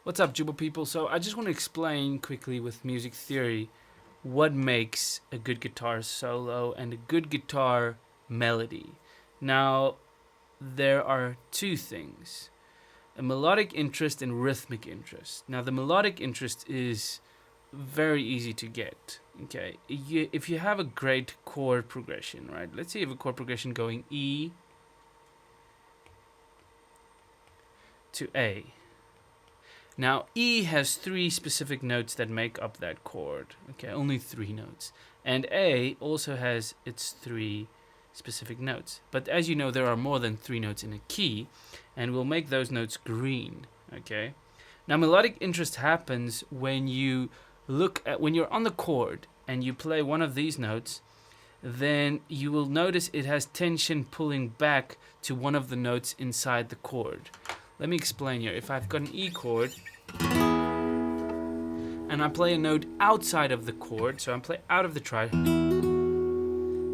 What's up, Jooba people? So I just want to explain quickly with music theory what makes a good guitar solo and a good guitar melody. Now, there are two things: a melodic interest and rhythmic interest. Now, the melodic interest is very easy to get. Okay, if you have a great chord progression, right? Let's say you have a chord progression going E to A. Now, E has three specific notes that make up that chord. Okay, only three notes. And A also has its three specific notes. But as you know, there are more than three notes in a key, and we'll make those notes green. Okay. Now, melodic interest happens when you when you're on the chord and you play one of these notes, then you will notice it has tension pulling back to one of the notes inside the chord. Let me explain here. If I've got an E chord and I play a note outside of the chord, so I play out of the triad,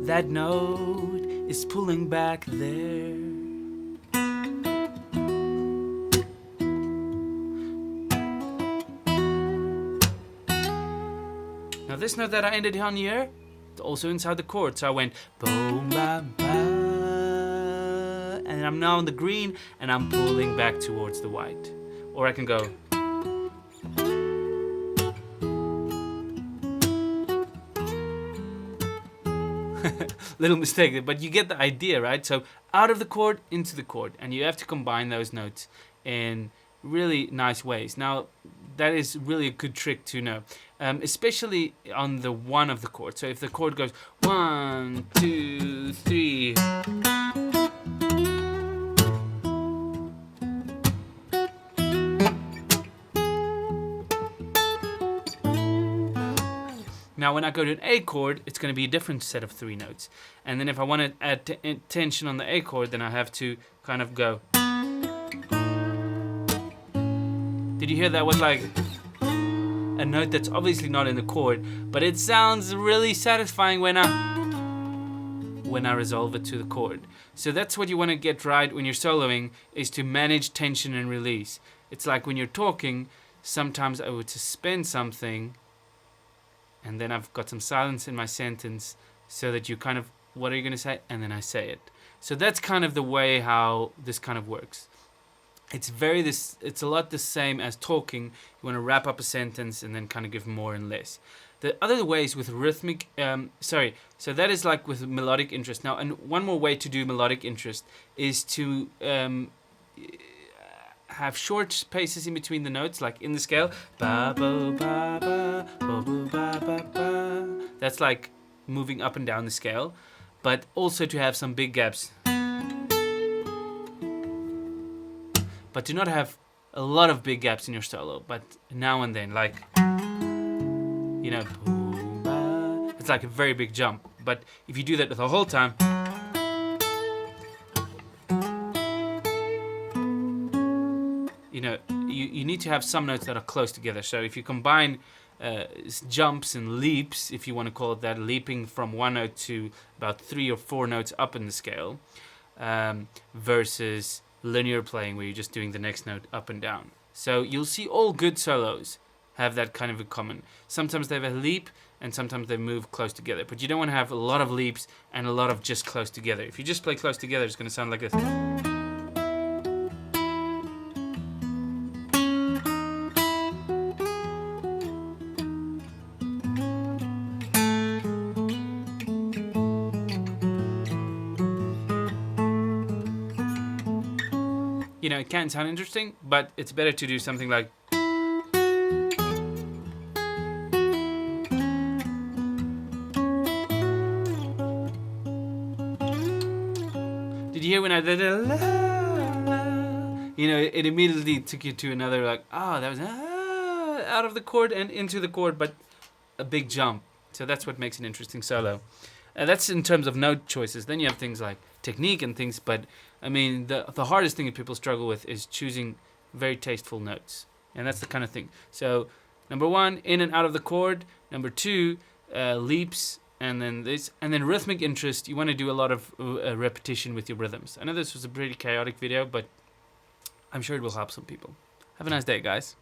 that note is pulling back there. Now this note that I ended on here, it's also inside the chord, so I went boom, ba, ba. And I'm now on the green and I'm pulling back towards the white. Or I can go. Little mistake, but you get the idea, right? So out of the chord, into the chord. And you have to combine those notes in really nice ways. Now, that is really a good trick to know, especially on the one of the chord. So if the chord goes 1, 2, 3. Now, when I go to an A chord, it's going to be a different set of three notes. And then if I want to add tension on the A chord, then I have to kind of go. Did you hear that was like a note that's obviously not in the chord, but it sounds really satisfying when I resolve it to the chord. So that's what you want to get right when you're soloing, is to manage tension and release. It's like when you're talking, sometimes I would suspend something and then I've got some silence in my sentence so that you kind of, what are you going to say? And then I say it. So that's kind of the way how this kind of works. It's a lot the same as talking. You want to wrap up a sentence and then kind of give more and less. The other ways with rhythmic, so that is like with melodic interest. Now, and one more way to do melodic interest is to have short spaces in between the notes, like in the scale. Ba, ba, ba, ba, ba, ba, ba, ba. That's like moving up and down the scale. But also to have some big gaps. But do not have a lot of big gaps in your solo, but now and then, like, you know, it's like a very big jump. But if you do that the whole time, you know, you need to have some notes that are close together. So if you combine jumps and leaps, if you want to call it that, leaping from one note to about 3 or 4 notes up in the scale, versus linear playing where you're just doing the next note up and down. So you'll see all good solos have that kind of in common. Sometimes they have a leap and sometimes they move close together, but you don't want to have a lot of leaps and a lot of just close together. If you just play close together, it's going to sound like this. You know, it can sound interesting, but it's better to do something like. Did you hear when I did it? La, la. You know, it immediately took you to another, like, that was out of the chord and into the chord, but a big jump. So that's what makes an interesting solo. That's in terms of note choices. Then you have things like technique and things, but I mean, the hardest thing that people struggle with is choosing very tasteful notes. And that's the kind of thing. So, number 1, in and out of the chord. Number 2, leaps, and then this. And then rhythmic interest, you want to do a lot of repetition with your rhythms. I know this was a pretty chaotic video, but I'm sure it will help some people. Have a nice day, guys.